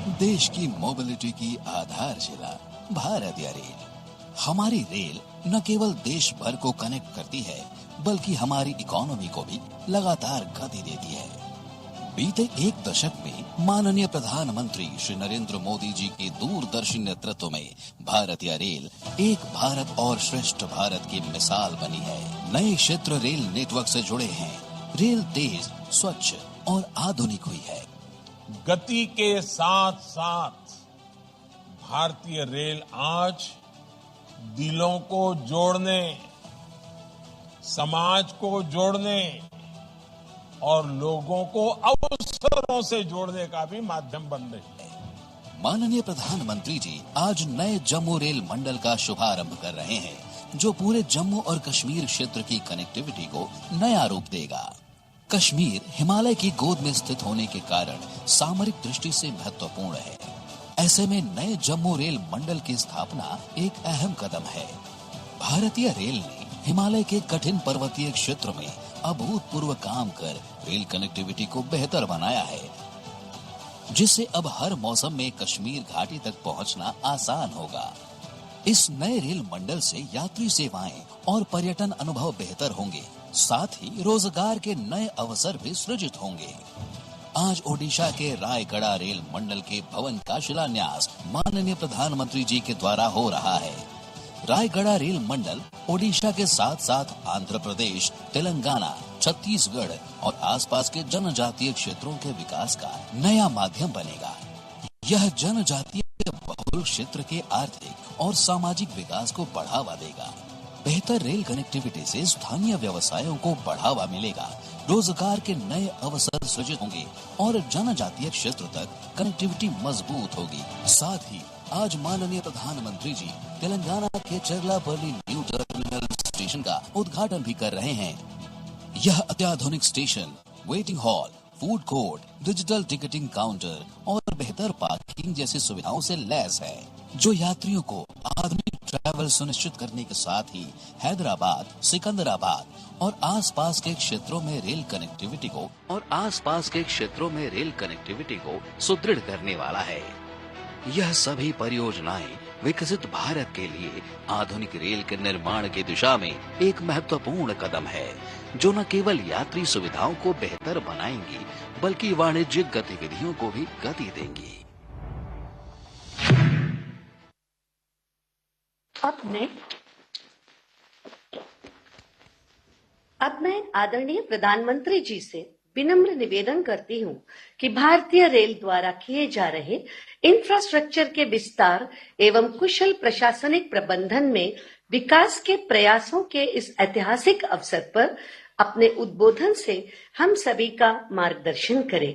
देश की मोबिलिटी की आधारशिला भारतीय रेल। हमारी रेल न केवल देश भर को कनेक्ट करती है, बल्कि हमारी इकोनॉमी को भी लगातार गति देती है। बीते एक दशक में माननीय प्रधानमंत्री श्री नरेंद्र मोदी जी के दूरदर्शी नेतृत्व में भारतीय रेल एक भारत और श्रेष्ठ भारत की मिसाल बनी है। नए क्षेत्र रेल नेटवर्क से जुड़े हैं। रेल तेज, स्वच्छ और आधुनिक हुई है। गति के साथ साथ भारतीय रेल आज दिलों को जोड़ने, समाज को जोड़ने और लोगों को अवसरों से जोड़ने का भी माध्यम बन रही है। माननीय प्रधानमंत्री जी आज नए जम्मू रेल मंडल का शुभारंभ कर रहे हैं, जो पूरे जम्मू और कश्मीर क्षेत्र की कनेक्टिविटी को नया रूप देगा। कश्मीर हिमालय की गोद में स्थित होने के कारण सामरिक दृष्टि से महत्वपूर्ण है। ऐसे में नए जम्मू रेल मंडल की स्थापना एक अहम कदम है। भारतीय रेल ने हिमालय के कठिन पर्वतीय क्षेत्र में अभूतपूर्व काम कर रेल कनेक्टिविटी को बेहतर बनाया है, जिससे अब हर मौसम में कश्मीर घाटी तक पहुंचना आसान होगा। इस नए रेल मंडल से यात्री सेवाएं और पर्यटन अनुभव बेहतर होंगे, साथ ही रोजगार के नए अवसर भी सृजित होंगे। आज ओडिशा के रायगढ़ रेल मंडल के भवन का शिलान्यास माननीय प्रधानमंत्री जी के द्वारा हो रहा है। रायगढ़ रेल मंडल ओडिशा के साथ साथ आंध्र प्रदेश, तेलंगाना, छत्तीसगढ़ और आसपास के जनजातीय क्षेत्रों के विकास का नया माध्यम बनेगा। यह जनजातीय बहुल क्षेत्र के आर्थिक और सामाजिक विकास को बढ़ावा देगा। बेहतर रेल कनेक्टिविटी से स्थानीय व्यवसायों को बढ़ावा मिलेगा, रोजगार के नए अवसर सृजित होंगे और जनजातीय क्षेत्र तक कनेक्टिविटी मजबूत होगी। साथ ही आज माननीय प्रधानमंत्री जी तेलंगाना के चरलापल्ली न्यू टर्मिनल स्टेशन का उद्घाटन भी कर रहे हैं। यह अत्याधुनिक station waiting hall, food court, digital ticketing counter और बेहतर पार्किंग जैसी सुविधाओं से लैस है, जो यात्रियों को आधुनिक ट्रैवल सुनिश्चित करने के साथ ही हैदराबाद, सिकंदराबाद और आसपास के क्षेत्रों में रेल कनेक्टिविटी को सुदृढ़ करने वाला है। यह सभी परियोजनाएं विकसित भारत के लिए आधुनिक रेल के निर्माण की दिशा में एक महत्वपूर्ण कदम है, जो न केवल यात्री सुविधाओं को बेहतर बनाएंगी, बल्कि वाणिज्यिक गतिविधियों को भी गति देंगी। अब मैं आदरणीय प्रधानमंत्री जी से विनम्र निवेदन करती हूँ कि भारतीय रेल द्वारा किए जा रहे इंफ्रास्ट्रक्चर के विस्तार एवं कुशल प्रशासनिक प्रबंधन में विकास के प्रयासों के इस ऐतिहासिक अवसर पर अपने उद्बोधन से हम सभी का मार्गदर्शन करें।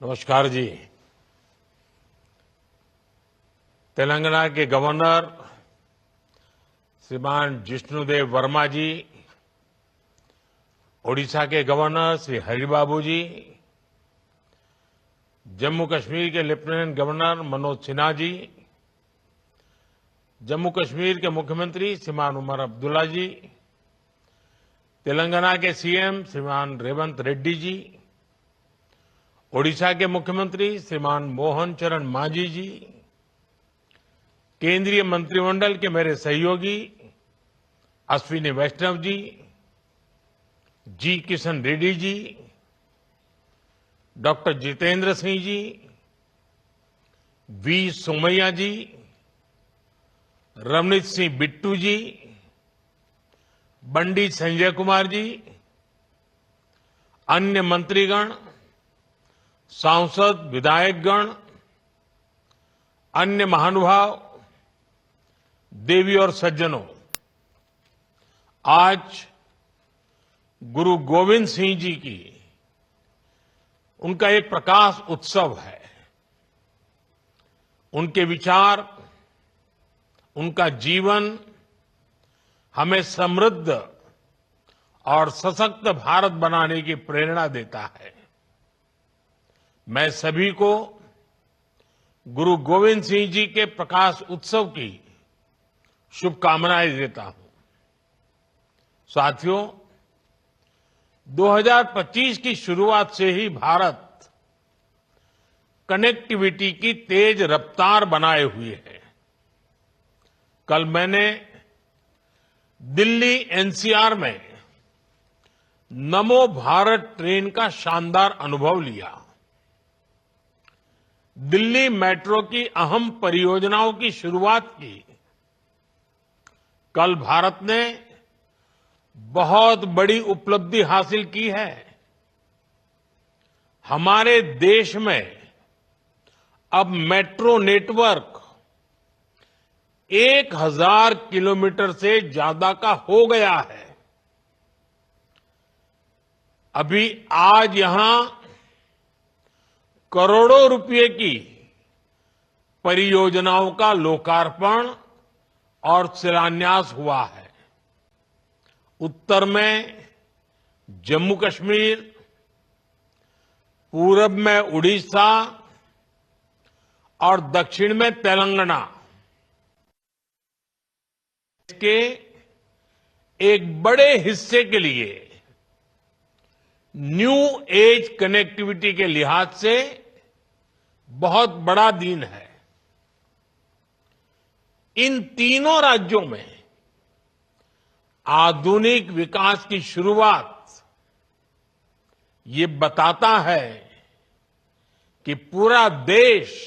नमस्कार जी। तेलंगाना के गवर्नर श्रीमान जिष्णुदेव वर्मा जी, ओडिशा के गवर्नर श्री हरिबाबू जी, जम्मू कश्मीर के लेफ्टिनेंट गवर्नर मनोज सिन्हा जी, जम्मू कश्मीर के मुख्यमंत्री श्रीमान उमर अब्दुल्ला जी, तेलंगाना के सीएम श्रीमान रेवंत रेड्डी जी, ओडिशा के मुख्यमंत्री श्रीमान मोहन चरण मांझी जी, केंद्रीय मंत्रिमंडल के मेरे सहयोगी Ashwini Vaishnav ji, G Kishan Reddy ji, doctor Jitendra Singh ji, V Somaiya ji, Ramneet Singh Bittu ji, Bandi Sanjay Kumar ji, अन्य मंत्रीगण, सांसद, विधायकगण, अन्य महानुभाव, देवी और सज्जनों, आज गुरु गोविंद सिंह जी की उनका एक प्रकाश उत्सव है। उनके विचार, उनका जीवन हमें समृद्ध और सशक्त भारत बनाने की प्रेरणा देता है। मैं सभी को गुरु गोविंद सिंह जी के प्रकाश उत्सव की शुभकामनाएं देता हूं। साथियों, 2025 की शुरुआत से ही भारत कनेक्टिविटी की तेज रफ्तार बनाए हुए है। कल मैंने दिल्ली एनसीआर में नमो भारत ट्रेन का शानदार अनुभव लिया। दिल्ली मेट्रो की अहम परियोजनाओं की शुरुआत की। कल भारत ने बहुत बड़ी उपलब्धि हासिल की है। हमारे देश में अब मेट्रो नेटवर्क 1000 किलोमीटर से ज्यादा का हो गया है। अभी आज यहां करोड़ों रुपए की परियोजनाओं का लोकार्पण और शिलान्यास हुआ है। उत्तर में जम्मू कश्मीर, पूरब में उड़ीसा और दक्षिण में तेलंगाना के एक बड़े हिस्से के लिए न्यू एज कनेक्टिविटी के लिहाज से बहुत बड़ा दिन है। इन तीनों राज्यों में आधुनिक विकास की शुरुआत ये बताता है कि पूरा देश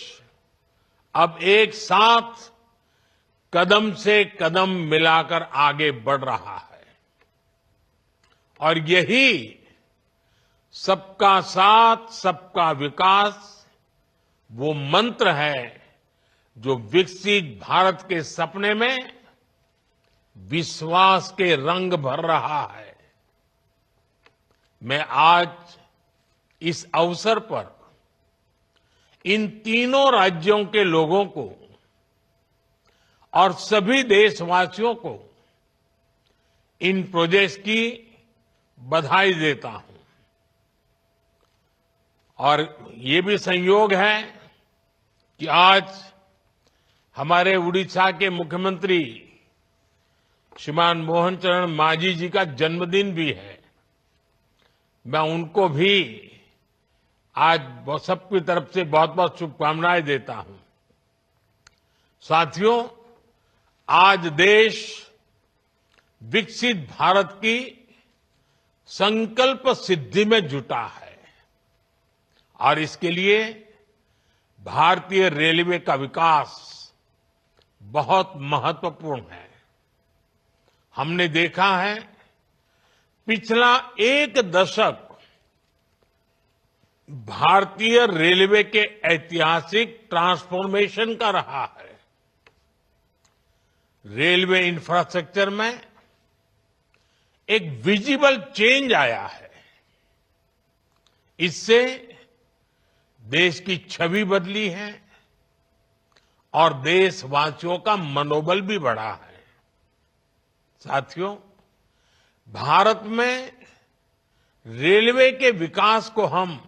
अब एक साथ कदम से कदम मिलाकर आगे बढ़ रहा है और यही सबका साथ सबका विकास वो मंत्र है जो विकसित भारत के सपने में विश्वास के रंग भर रहा है। मैं आज इस अवसर पर इन तीनों राज्यों के लोगों को और सभी देशवासियों को इन प्रोजेक्ट्स की बधाई देता हूं। और ये भी संयोग है कि आज हमारे उड़ीसा के मुख्यमंत्री श्रीमान मोहन चरण मांझी जी का जन्मदिन भी है। मैं उनको भी आज सबकी तरफ से बहुत बहुत शुभकामनाएं देता हूं। साथियों, आज देश विकसित भारत की संकल्प सिद्धि में जुटा है और इसके लिए भारतीय रेलवे का विकास बहुत महत्वपूर्ण है। हमने देखा है पिछला एक दशक भारतीय रेलवे के ऐतिहासिक ट्रांसफॉर्मेशन का रहा है। रेलवे इंफ्रास्ट्रक्चर में एक विजिबल चेंज आया है। इससे देश की छवि बदली है और देशवासियों का मनोबल भी बढ़ा है। साथियों, भारत में रेलवे के विकास को हम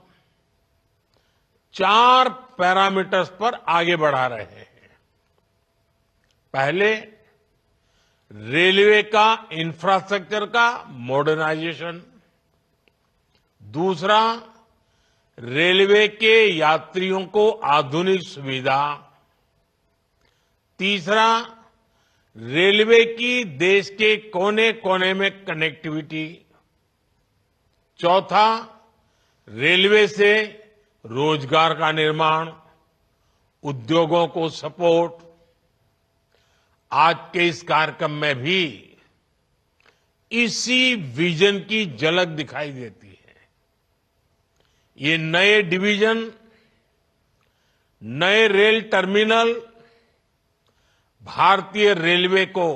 4 पैरामीटर्स पर आगे बढ़ा रहे हैं। पहले, रेलवे का इंफ्रास्ट्रक्चर का मॉडर्नाइजेशन। दूसरा, रेलवे के यात्रियों को आधुनिक सुविधा। तीसरा, रेलवे की देश के कोने कोने में कनेक्टिविटी। चौथा, रेलवे से रोजगार का निर्माण, उद्योगों को सपोर्ट। आज के इस कार्यक्रम में भी इसी विजन की झलक दिखाई देती है। ये नए डिवीजन, नए रेल टर्मिनल भारतीय रेलवे को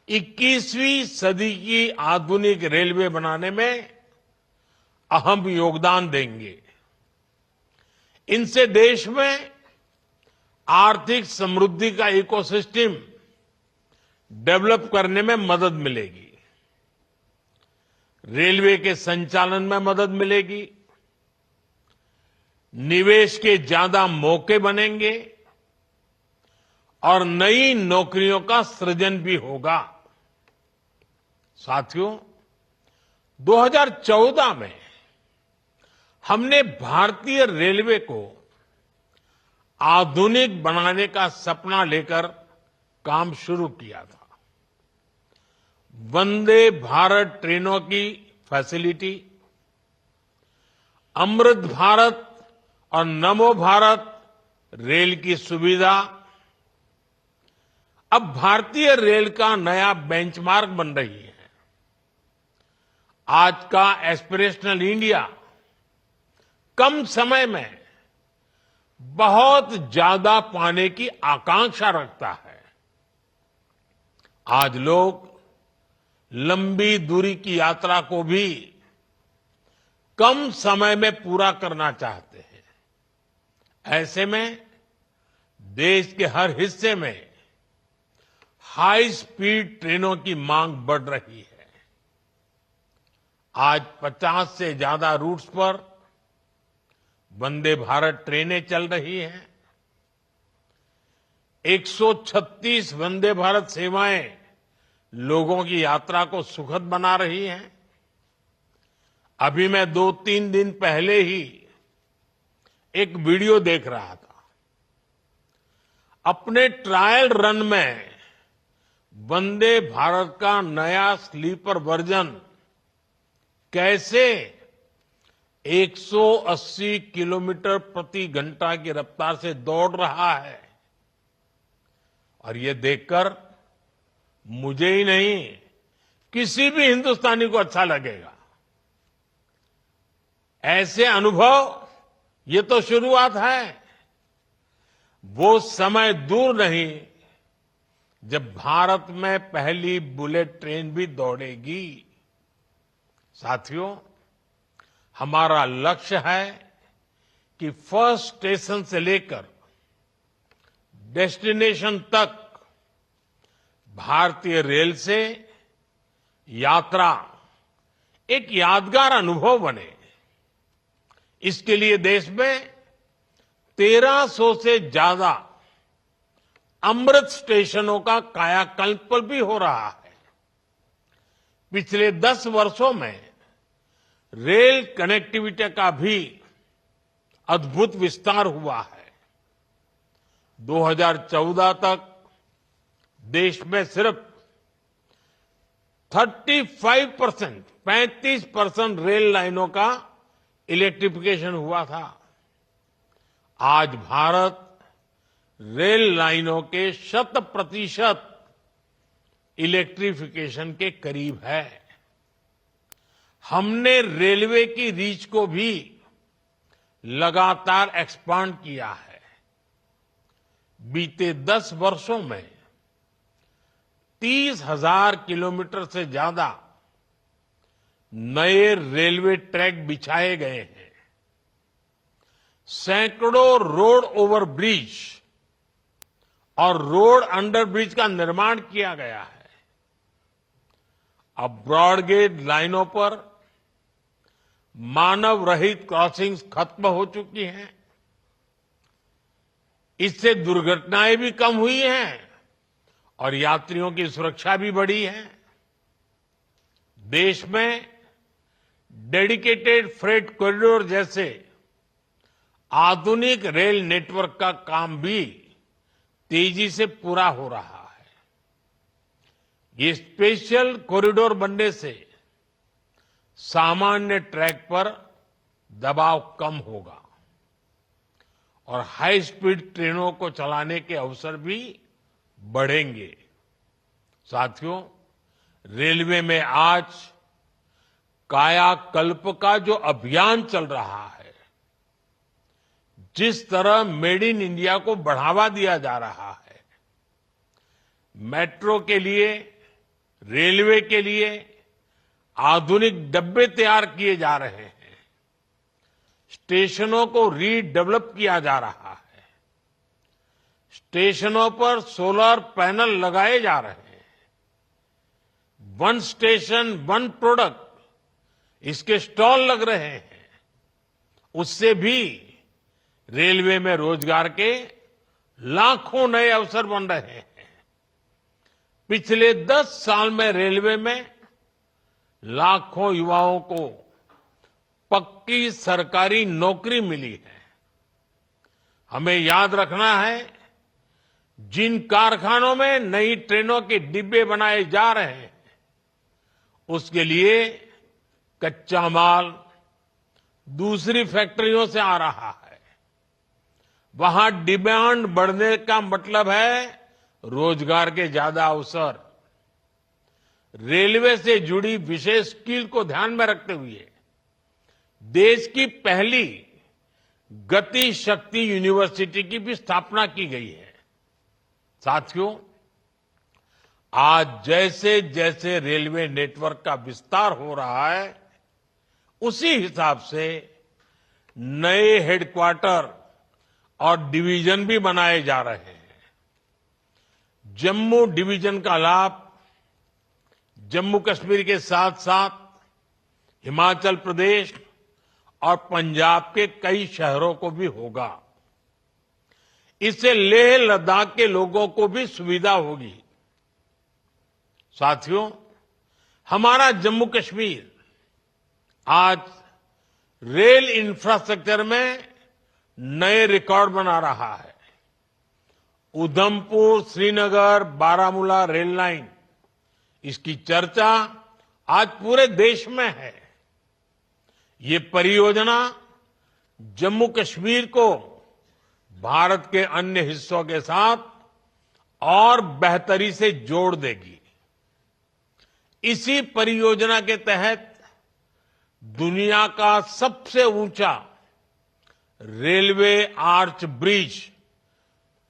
21वीं सदी की आधुनिक रेलवे बनाने में अहम योगदान देंगे। इनसे देश में आर्थिक समृद्धि का इकोसिस्टम डेवलप करने में मदद मिलेगी। रेलवे के संचालन में मदद मिलेगी। निवेश के ज्यादा मौके बनेंगे और नई नौकरियों का सृजन भी होगा। साथियों, 2014 में हमने भारतीय रेलवे को आधुनिक बनाने का सपना लेकर काम शुरू किया था। वंदे भारत ट्रेनों की फैसिलिटी, अमृत भारत और नमो भारत रेल की सुविधा अब भारतीय रेल का नया बेंचमार्क बन रही है। आज का एस्पिरेशनल इंडिया कम समय में बहुत ज्यादा पाने की आकांक्षा रखता है। आज लोग लंबी दूरी की यात्रा को भी कम समय में पूरा करना चाहते हैं। ऐसे में देश के हर हिस्से में हाई स्पीड ट्रेनों की मांग बढ़ रही है। आज 50 से ज्यादा रूट्स पर वंदे भारत ट्रेनें चल रही हैं। 136 वंदे भारत सेवाएं लोगों की यात्रा को सुखद बना रही हैं। अभी मैं 2-3 दिन पहले ही एक वीडियो देख रहा था। अपने ट्रायल रन में वंदे भारत का नया स्लीपर वर्जन कैसे 180 किलोमीटर प्रति घंटा की रफ्तार से दौड़ रहा है, और ये देखकर मुझे ही नहीं किसी भी हिंदुस्तानी को अच्छा लगेगा। ऐसे अनुभव ये तो शुरुआत है। वो समय दूर नहीं जब भारत में पहली बुलेट ट्रेन भी दौड़ेगी। साथियों, हमारा लक्ष्य है कि फर्स्ट स्टेशन से लेकर डेस्टिनेशन तक भारतीय रेल से यात्रा एक यादगार अनुभव बने। इसके लिए देश में 1300 से ज्यादा अमृत स्टेशनों का कायाकल्प भी हो रहा है। पिछले 10 वर्षों में रेल कनेक्टिविटी का भी अद्भुत विस्तार हुआ है। 2014 तक देश में सिर्फ 35% रेल लाइनों का इलेक्ट्रिफिकेशन हुआ था। आज भारत रेल लाइनों के 100% इलेक्ट्रिफिकेशन के करीब है। हमने रेलवे की रीच को भी लगातार एक्सपांड किया है। बीते 10 वर्षों में 30,000 किलोमीटर से ज्यादा नए रेलवे ट्रैक बिछाए गए हैं। सैकड़ों रोड ओवर ब्रिज और रोड अंडर ब्रिज का निर्माण किया गया है। अब ब्रॉडगेज लाइनों पर मानव रहित क्रॉसिंग्स खत्म हो चुकी हैं। इससे दुर्घटनाएं भी कम हुई हैं और यात्रियों की सुरक्षा भी बढ़ी है। देश में डेडिकेटेड फ्रेट कॉरिडोर जैसे आधुनिक रेल नेटवर्क का काम भी तेजी से पूरा हो रहा है। ये स्पेशल कॉरिडोर बनने से सामान्य ट्रैक पर दबाव कम होगा और हाई स्पीड ट्रेनों को चलाने के अवसर भी बढ़ेंगे। साथियों, रेलवे में आज कायाकल्प का जो अभियान चल रहा है, जिस तरह मेड इन इंडिया को बढ़ावा दिया जा रहा है, मेट्रो के लिए, रेलवे के लिए आधुनिक डब्बे तैयार किए जा रहे हैं, स्टेशनों को रीडेवलप किया जा रहा है, स्टेशनों पर सोलर पैनल लगाए जा रहे हैं, वन स्टेशन वन प्रोडक्ट इसके स्टॉल लग रहे हैं। उससे भी रेलवे में रोजगार के लाखों नए अवसर बन रहे हैं। पिछले 10 साल में रेलवे में लाखों युवाओं को पक्की सरकारी नौकरी मिली है। हमें याद रखना है, जिन कारखानों में नई ट्रेनों के डिब्बे बनाए जा रहे हैं, उसके लिए कच्चा माल दूसरी फैक्ट्रियों से आ रहा है। वहां डिमांड बढ़ने का मतलब है रोजगार के ज्यादा अवसर। रेलवे से जुड़ी विशेष स्किल को ध्यान में रखते हुए देश की पहली गति शक्ति यूनिवर्सिटी की भी स्थापना की गई है। साथियों, आज जैसे जैसे रेलवे नेटवर्क का विस्तार हो रहा है, उसी हिसाब से नए हेडक्वार्टर और डिवीजन भी बनाए जा रहे हैं। जम्मू डिवीजन का लाभ जम्मू कश्मीर के साथ साथ हिमाचल प्रदेश और पंजाब के कई शहरों को भी होगा। इससे लेह लद्दाख के लोगों को भी सुविधा होगी। साथियों, हमारा जम्मू कश्मीर आज रेल इंफ्रास्ट्रक्चर में नए रिकॉर्ड बना रहा है। उधमपुर श्रीनगर बारामूला रेल लाइन, इसकी चर्चा आज पूरे देश में है। ये परियोजना जम्मू कश्मीर को भारत के अन्य हिस्सों के साथ और बेहतरी से जोड़ देगी। इसी परियोजना के तहत दुनिया का सबसे ऊंचा railway arch bridge,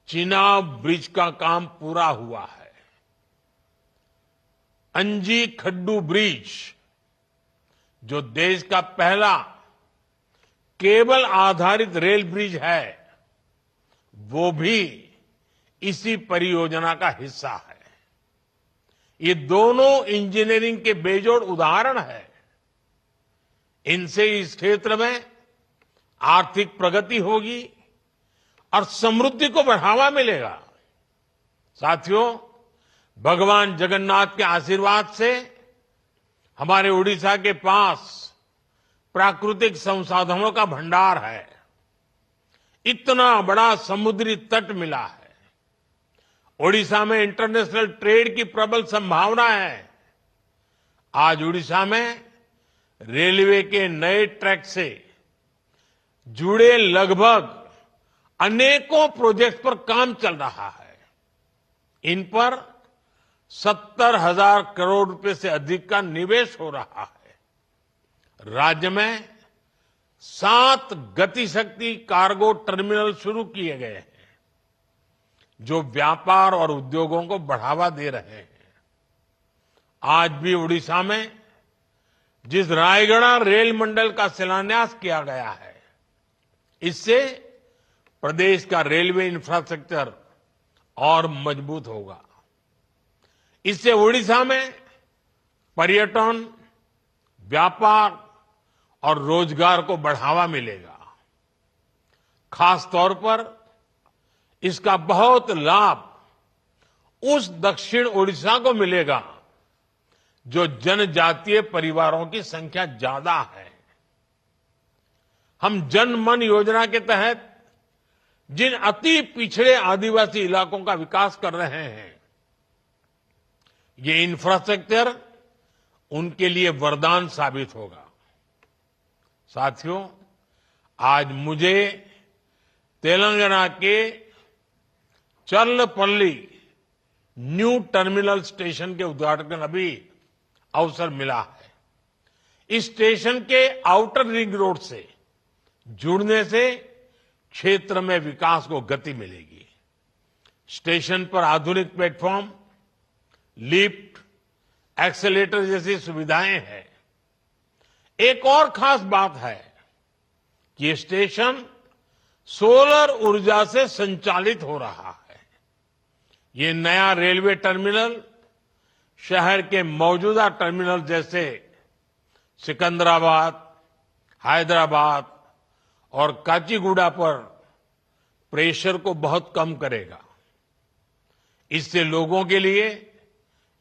Chenab bridge का काम पूरा हुआ है। अंजी खड्डू ब्रिज, जो देश का पहला केबल आधारित रेल ब्रिज है, वो भी इसी परियोजना का हिस्सा है। ये दोनों इंजीनियरिंग के बेजोड़ उदाहरण है। इनसे इस क्षेत्र में आर्थिक प्रगति होगी और समृद्धि को बढ़ावा मिलेगा। साथियों, भगवान जगन्नाथ के आशीर्वाद से हमारे उड़ीसा के पास प्राकृतिक संसाधनों का भंडार है। इतना बड़ा समुद्री तट मिला है। ओडिशा में इंटरनेशनल ट्रेड की प्रबल संभावना है। आज उड़ीसा में रेलवे के नए ट्रैक से जुड़े लगभग अनेकों प्रोजेक्ट पर काम चल रहा है। इन पर 70,000 करोड़ रुपए से अधिक का निवेश हो रहा है। राज्य में 7 गतिशक्ति कार्गो टर्मिनल शुरू किए गए हैं, जो व्यापार और उद्योगों को बढ़ावा दे रहे हैं। आज भी उड़ीसा में जिस रायगढ़ रेल मंडल का शिलान्यास किया गया है, इससे प्रदेश का रेलवे इंफ्रास्ट्रक्चर और मजबूत होगा। इससे उड़ीसा में पर्यटन, व्यापार और रोजगार को बढ़ावा मिलेगा। खास तौर पर इसका बहुत लाभ उस दक्षिण ओडिशा को मिलेगा जो जनजातीय परिवारों की संख्या ज्यादा है। हम जन मन योजना के तहत जिन अति पिछड़े आदिवासी इलाकों का विकास कर रहे हैं, ये इंफ्रास्ट्रक्चर उनके लिए वरदान साबित होगा। साथियों, आज मुझे तेलंगाना के चर्लपल्ली न्यू टर्मिनल स्टेशन के उद्घाटन का भी अवसर मिला है। इस स्टेशन के आउटर रिंग रोड से जुड़ने से क्षेत्र में विकास को गति मिलेगी। स्टेशन पर आधुनिक प्लेटफॉर्म, लिफ्ट, एक्सेलेटर जैसी सुविधाएं हैं। एक और खास बात है कि ये स्टेशन सोलर ऊर्जा से संचालित हो रहा है। ये नया रेलवे टर्मिनल शहर के मौजूदा टर्मिनल जैसे सिकंदराबाद, हैदराबाद और काचीगुड़ा पर प्रेशर को बहुत कम करेगा। इससे लोगों के लिए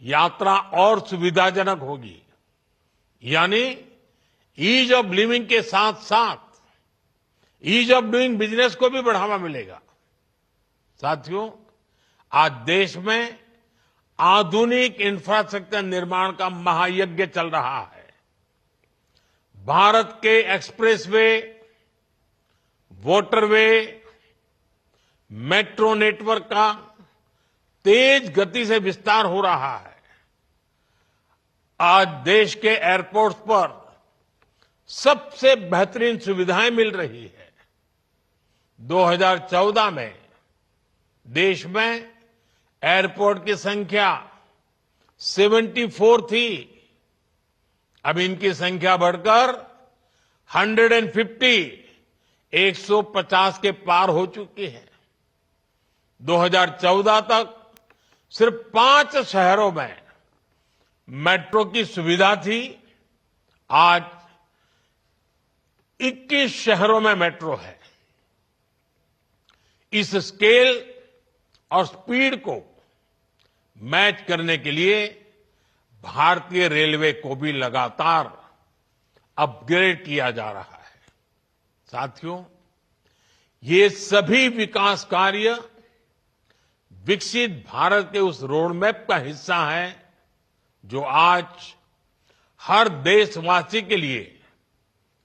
यात्रा और सुविधाजनक होगी। यानी ईज ऑफ लिविंग के साथ साथ ईज ऑफ डूइंग बिजनेस को भी बढ़ावा मिलेगा। साथियों, आज देश में आधुनिक इंफ्रास्ट्रक्चर निर्माण का महायज्ञ चल रहा है। भारत के एक्सप्रेसवे, वाटरवे, मेट्रो नेटवर्क का तेज गति से विस्तार हो रहा है। आज देश के एयरपोर्ट्स पर सबसे बेहतरीन सुविधाएं मिल रही है। 2014 में देश में एयरपोर्ट की संख्या 74 थी। अब इनकी संख्या बढ़कर 150 के पार हो चुकी है। 2014 तक सिर्फ 5 शहरों में मेट्रो की सुविधा थी। आज 21 शहरों में मेट्रो है। इस स्केल और स्पीड को मैच करने के लिए भारतीय रेलवे को भी लगातार अपग्रेड किया जा रहा है। साथियों, ये सभी विकास कार्य विकसित भारत के उस रोडमैप का हिस्सा है जो आज हर देशवासी के लिए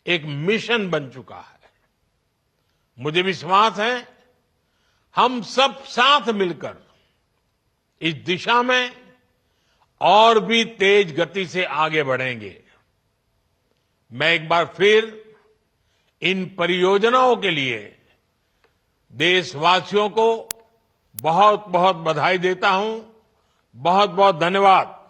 एक मिशन बन चुका है। मुझे विश्वास है हम सब साथ मिलकर इस दिशा में और भी तेज गति से आगे बढ़ेंगे। मैं एक बार फिर इन परियोजनाओं के लिए देशवासियों को बहुत बहुत बधाई देता हूं। बहुत बहुत धन्यवाद।